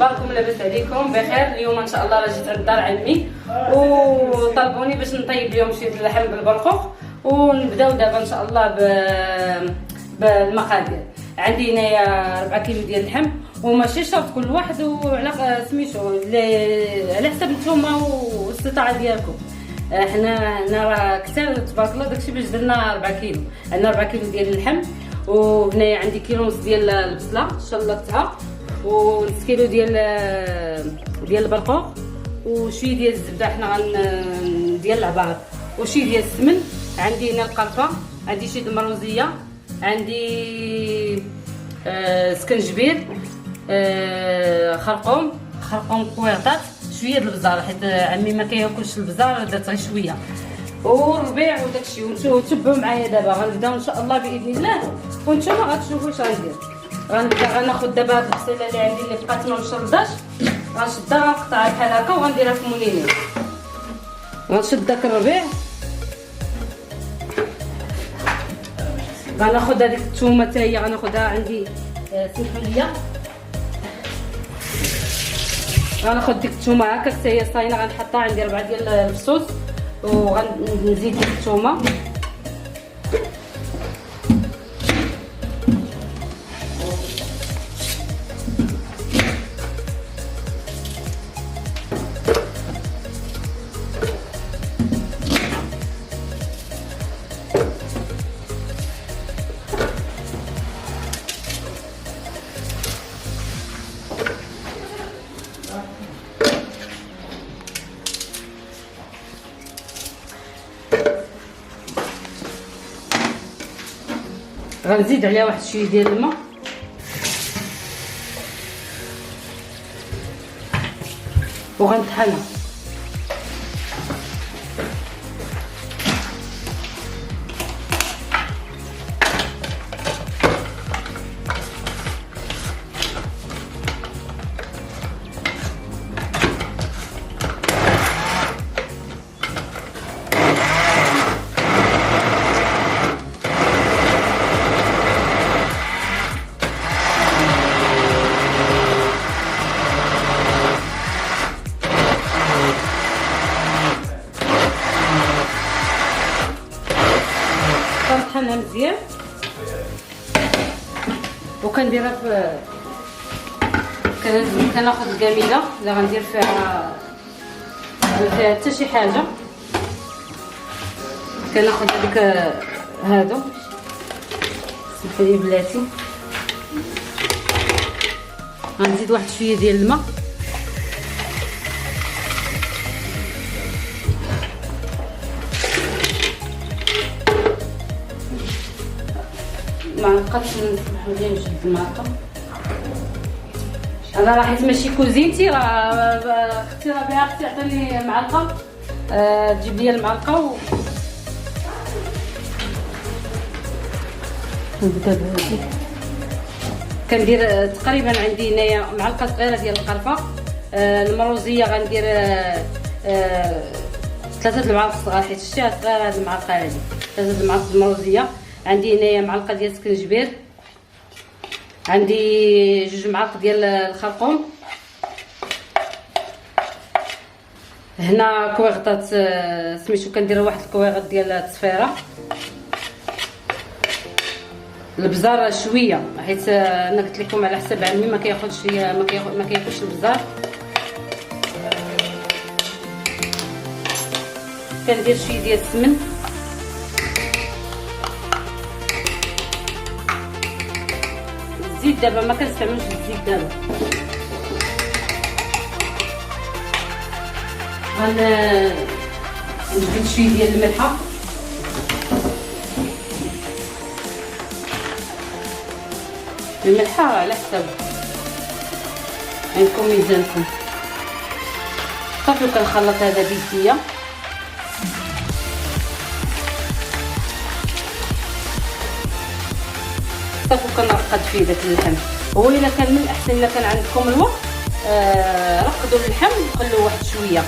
اخباركم؟ لاباس عليكم بخير؟ اليوم ان شاء الله راه جيت عند دار عمي وطلبوني باش نطيب لهم شي اللحم بالبرقوق، ونبداو دابا ان شاء الله بالمقادير. عندي هنايا 4 كيلو ديال اللحم، وماشي شرط كل واحد وعلى سميتو على حسب نتوما والاستطاعه ديالكم. حنا هنا راه كثر تبارك الله، داكشي باش درنا 4 كيلو. عندنا 4 كيلو ديال اللحم، وهنايا عندي كيلو ونص ديال البصله شلطتها، ونص كيلو ديال البرقوق، وشويه ديال الزبده حنا ديال العبار، وشويه ديال السمن. عندي هنا القرفه، عندي شي دمروزيه، عندي سكنجبير، خرقوم كويرطات، شويه د البزار حيت عمي ما كياكلش البزار، درت غير شويه، والربيع وداكشي. وتبعوا معايا دابا غنبداو ان شاء الله باذن الله، وانتوما غتشوفوا اش غندير. غناخذ دابا هاد البصيله اللي عندي اللي بقات ما مشرداش، غنشدها غنقطعها بحال هكا وغنديرها في مولينين. غنشد داك الربيع، غناخذ هذيك الثومه حتى هي غناخذها عندي، سمحوا لي غناخذ ديك الثومه هكا حتى هي صاينه، غنحطها عندي 4 ديال الفصوص، وغنزيد ديك الثومه. غنزيد عليها واحد شويه ديال الماء، وغنطحنها. كنطحنها مزيان، وكنديرها كناخذ الكميله اللي غندير فيها حتى شي حاجه. كناخذ هذيك هادو، سمحوا لي بلاتي، غنزيد واحد شويه ديال الماء، معلقه. سمحوا لي نجبد المعلقه. انا راه حيت ماشي كوزينتي، راه اختي ربيعه اختي عطاني معلقه، تجيب لي المعلقه نبدا بهادي. كندير تقريبا عندي هنايا معلقه صغيره ديال القرفه، المروزيه غندير 3 المعالق صغار حيت شتيها صغيره هاد المعلقه هادي. 3 المعالق المروزيه. عندي هنايا معلقه ديال السكنجبير، عندي 2 معالق ديال الخرقوم، هنا كويغطات سميتو كندير واحد الكويغط ديال التصفيره، البزار شويه حيت انا قلت لكم على حسب عمي ما كياخذش ما كياكلش البزار. كندير شويه ديال السمن، الزيت دابا ما كنستعملش الزيت دابا. نجبد شويه ديال الملحه، الملحه على حسب عندكم ميزانكم. صافي كنخلط هذا بيديا، صافي كنرقد فيه داك اللحم. هو الا كان من الاحسن الا كان عندكم الوقت رقدوا اللحم وخلوه واحد شويه.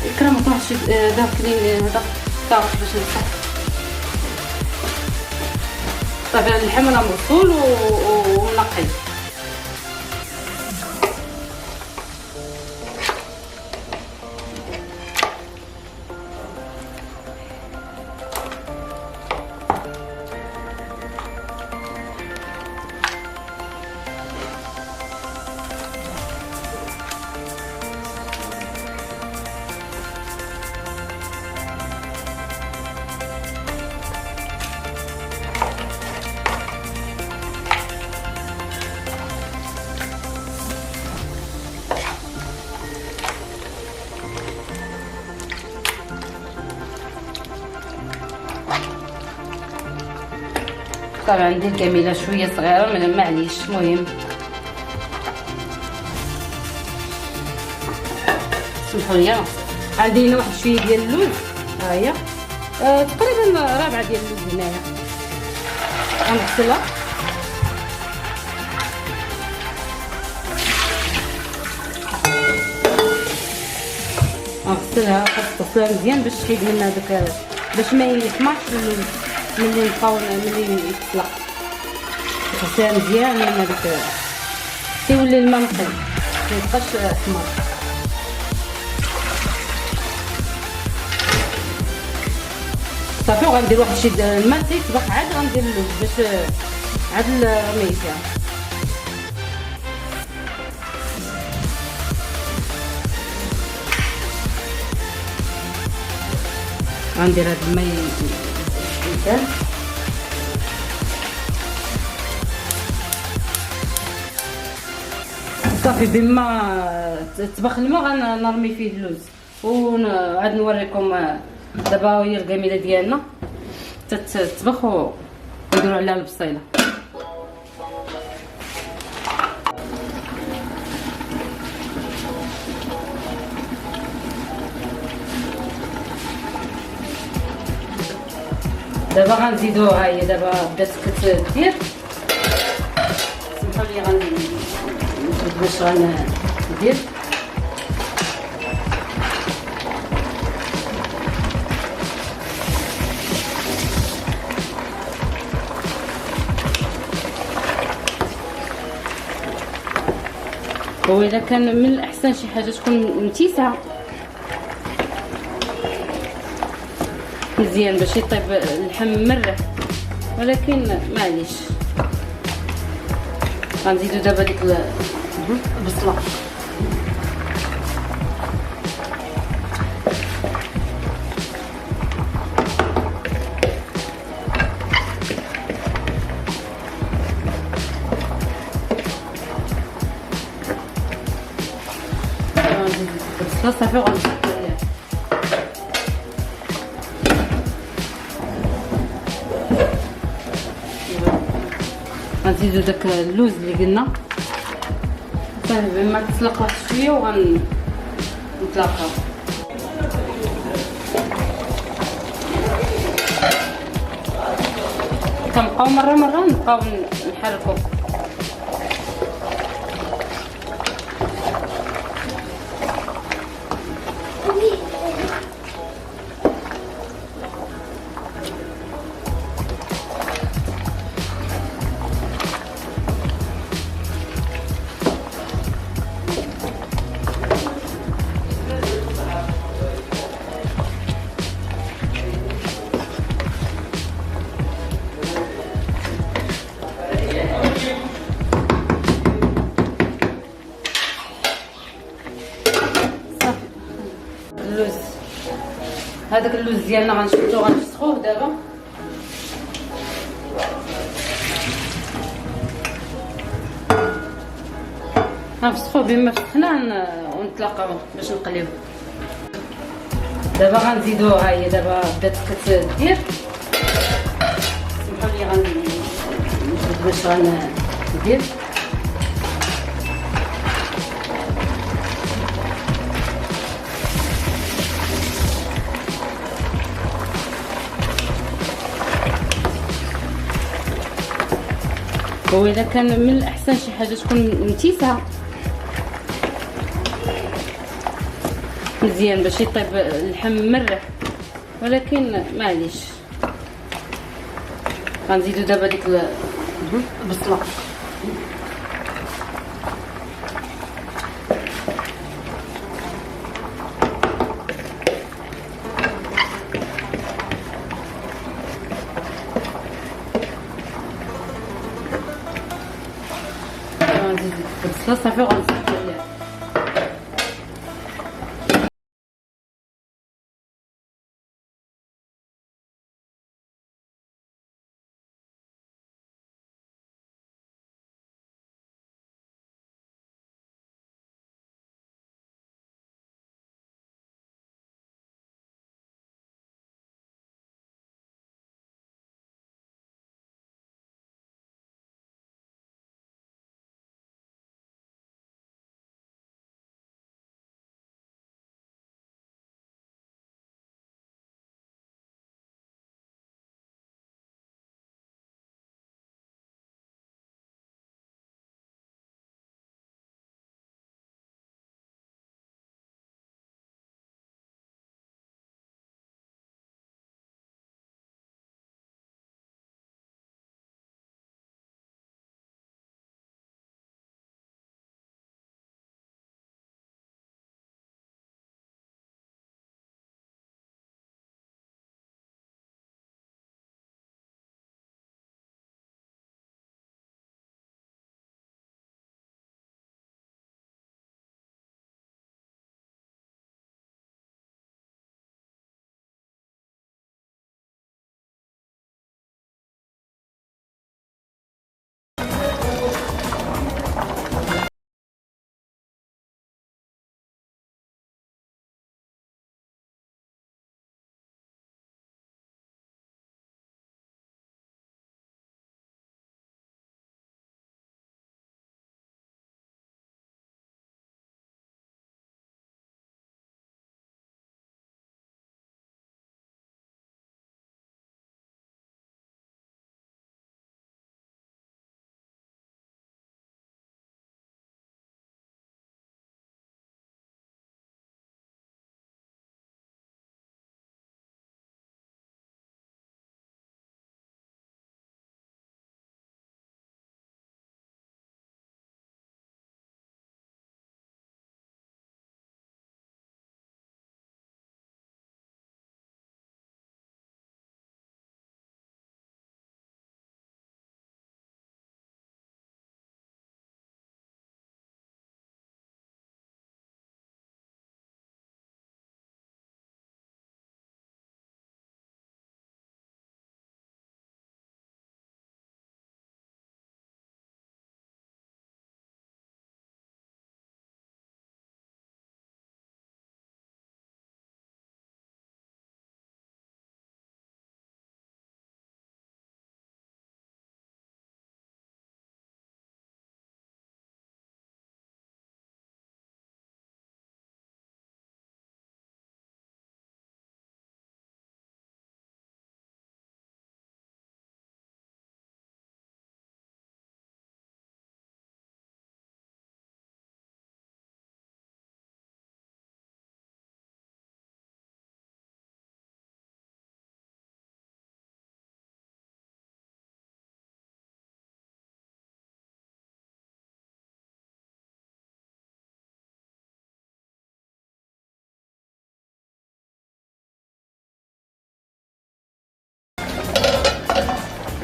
الكرا ما طاحش داك كلين هذا طاح باش نصح. صافي اللحم راه مغسول ومنقي. طبعا عندي الكميله شويه صغيره معليش المهم سمحوا لي. عندي هنا واحد شويه ديال اللوز، ها هي تقريبا ربعه ديال اللوز هنايا. غنغسلها غنغسلها غنغسلها مزيان باش تحيد منها داك، باش ما يحمرش اللوز ملي يطلق. غسلها مزيان من هذاك تيولي الماء نقي ميبقاش احمر. صافي وغندير واحد شي الماء تيطبق، عاد غندير اللوز باش عاد نرميه فيها. غندير هاد الماء مزيان. صافي بما طبخ الماء غنرمي فيه اللوز، وعاد نوريكم دابا هي القميله ديالنا تتطبخ ونديرو عليها البصيله. دابا غنزيدوها، هي دابا بدات كتدير. سمحوا لي غنزيد باش غندير. هو اذا كان من الاحسن شي حاجه تكون متيسه مزيان باش يطيب اللحم مرح، ولكن معليش. غنزيدو دابا ديك البصله. صافي غنزيد غنزيدو داك اللوز اللي قلنا. صافي بما تسلق واحد شويه وغنطلقها. كنبقاو مره نبقاو نحركو. اللوز هذاك اللوز ديالنا غنشدو غنفسخوه دابا. غنفسخوه بما فسخناه ونطلقوه باش نقليوه. دابا غنزيدوها، هي دابا بدات كتدير. سمحوا لي غنزيد باش غندير. هو اذا كان من الاحسن شي حاجه تكون متيسه مزيان باش يطيب اللحم مرح، ولكن معليش. غنزيدو دابا ديك البصله. غنزيد البصله صافي وغنزيد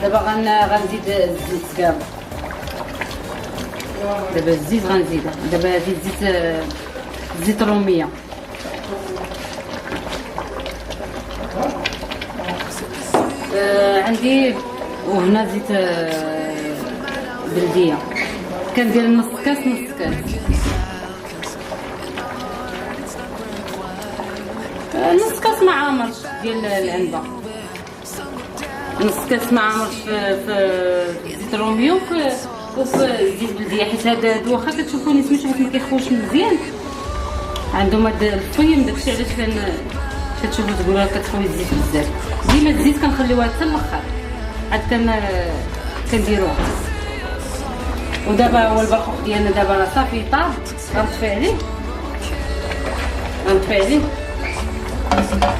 دابا غنزيد الزيت كامل. دابا الزيت غنزيدها. دابا هذه زيت روميه. عندي وهنا زيت بلديه كندير نص كاس نص كاس ما عامرش ديال العنبه، نص كاس ما عامرش في زيت روميو وفي زيت بلديه، حيت هاد واخا كتشوفوني سميتو حيت ما كيخوش مزيان عندهم هاد الفيم، داكشي علاش كتشوفوا تقولوا كتخوي الزيت بزاف. ديما الزيت كنخليوها حتى الاخر عاد كنديروها. ودابا هو البرقوق ديالنا دابا راه صافي طاب، غنطفي عليه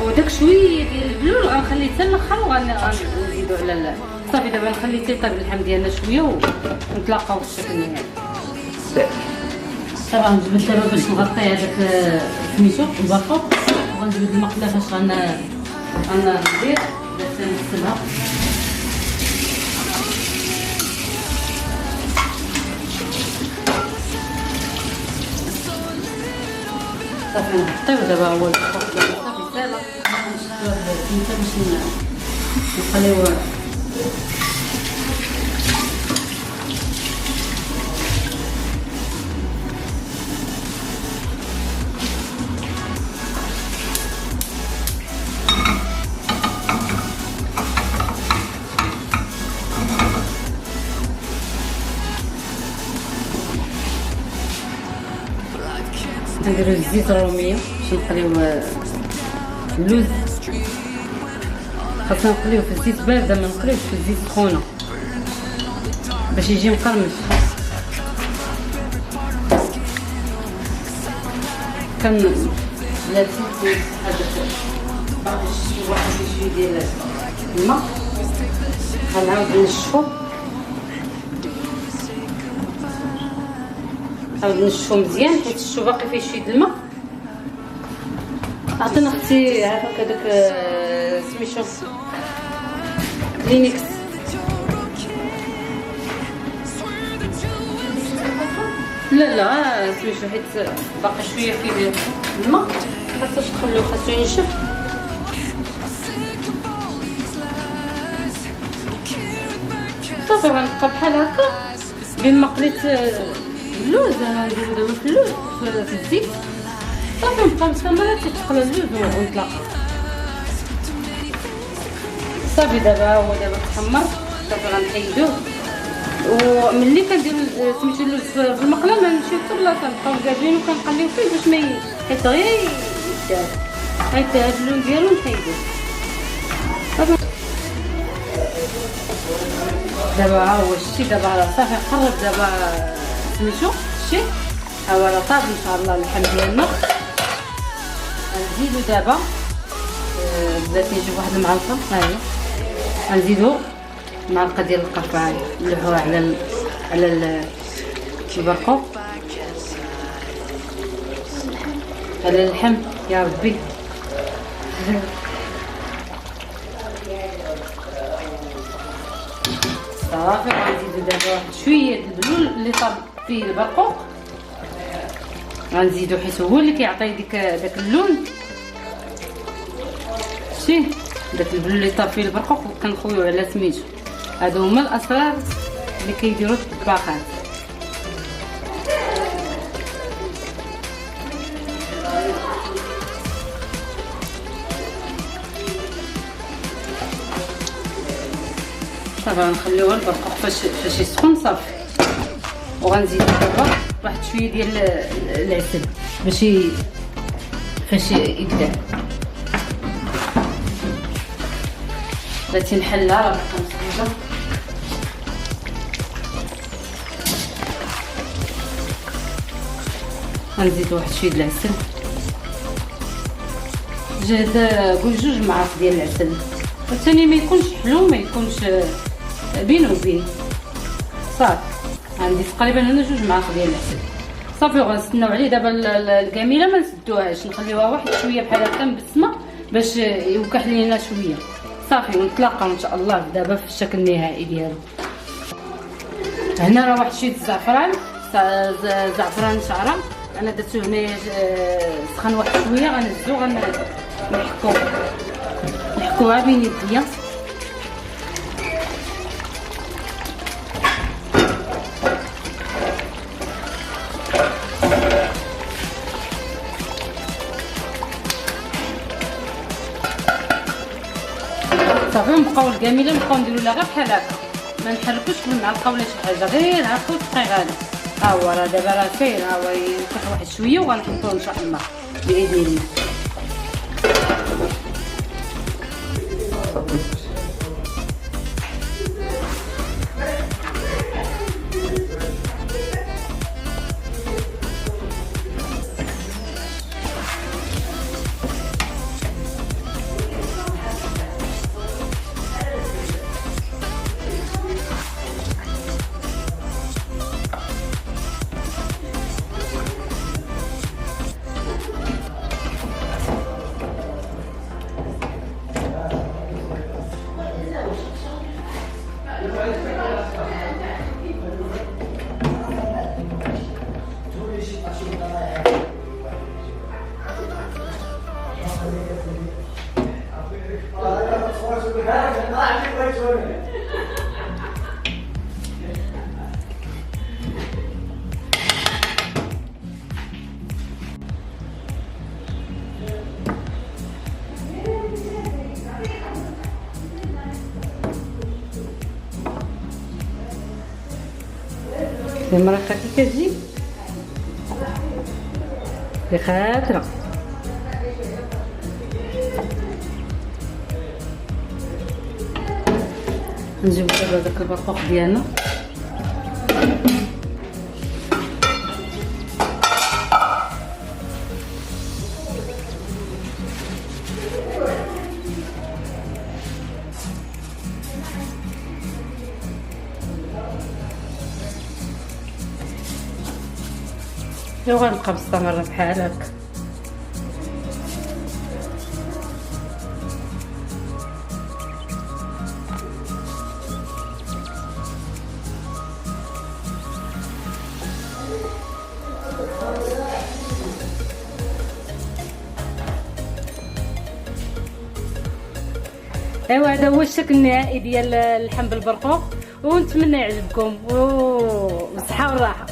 وداك شويه ديال البلول غنخليه حتى الاخر وغنزيدو على صافي دابا نخلي تيطيب اللحم ديالنا شويه ونتلاقاو في الشكل النهائي. طبعا نجبد دابا باش نغطي هذاك سميتو الباقو، وغنجبد المقله فاش غندير باش نغسلها. صافي نغطيو دابا هو الباقو صافي سالا، نشدو هاد الكميته باش نخليوه. نديرو الزيت الروميه باش نخليو اللوز، خاصنا نخليوه في الزيت بارده، ما نخليوش في الزيت سخونه باش يجي مقرمش. كان لازم هذاك باقي واحد شويه ديال الماء، غنعاود نشفو، نعاود نشفو مزيان حيت الشو باقي فيه شويه الماء. عطينا اختي عافاك هذاك سميتو كلينكس، لا سميتو حيت باقي شويه فيه الماء، خاصو تخلو خاصو ينشف. صافي غنبقى بحال هكا بما قليت اللوز، نديرو دابا في اللوز في الزيت صافي، نبقى مستمرة تيتقلى اللوز ونطلق. صافي دابا هو دابا تحمر، صافي غنحيدوه. وملي كنديرو سميتو اللوز في المقله ما نمشيو حتى بلاصه، نبقاو قادرين وكنقليو فيه باش ما حيت غير يدار، حيت هاد اللون ديالو نحيدوه. دابا ها هو شتي، دابا صافي قرب دابا سميتو شتي، ها هو راه طاب ان شاء الله اللحم ديالنا. غنزيدو دابا بلاتي نجيب واحد المعلقه، ها هي غنزيدو معلقه ديال القرفه، نلوحوها على البرقوق، على اللحم يا ربي. صافي غنزيدو دابا واحد شويه البلول اللي طاب فيه البرقوق، غنزيدو حيت هو اللي كيعطي داك اللون. شتي داك البلول اللي طاب فيه البرقوق كنخويو على سميتو، هادو هما الاسرار اللي كيديروا الطباخات. صافي غنخليوها البرقوق فاش يسخن صافي، وغنزيدو دابا واحد شويه ديال العسل باش فاش يبدا. بلاتي نحلها راه كنصاوبها. غنزيد واحد شويه ديال العسل، قول 2 معالق ديال العسل، الثاني ما يكونش حلو ما يكونش بين وبين. صافي عندي تقريبا هنا 2 معالق ديال العسل. صافي غنستناو عليه دابا. الكاميله ما نسدوهاش، نخليوها واحد شويه بحال هكا مبسمه باش يوكح لينا شويه. صافي ونتلاقاو ان شاء الله دابا في الشكل النهائي ديالو. هنا راه واحد شويه زعفران شعره انا درتو هنايا، سخن واحد شويه غنهزو نحكوها بين يديا. صافي نبقاو الكاميله نبقاو نديرو لها غير بحال هكا، ما نحركوش بالمعلقه ولا شي حاجه، غير هكا وتبقاي غاده. ها هو راه دابا راه كاين، ها هو يفتح واحد شويه وغنحطوه ان شاء الله باذن الله. المرقه كي كتجي بخاطره. نجيبو دابا داك البرقوق ديالنا. ايوا غنبقى مستمره بحال هكا. ايوا هذا هو الشكل النهائي ديال اللحم بالبرقوق، ونتمنى يعجبكم، وبالصحه والراحه.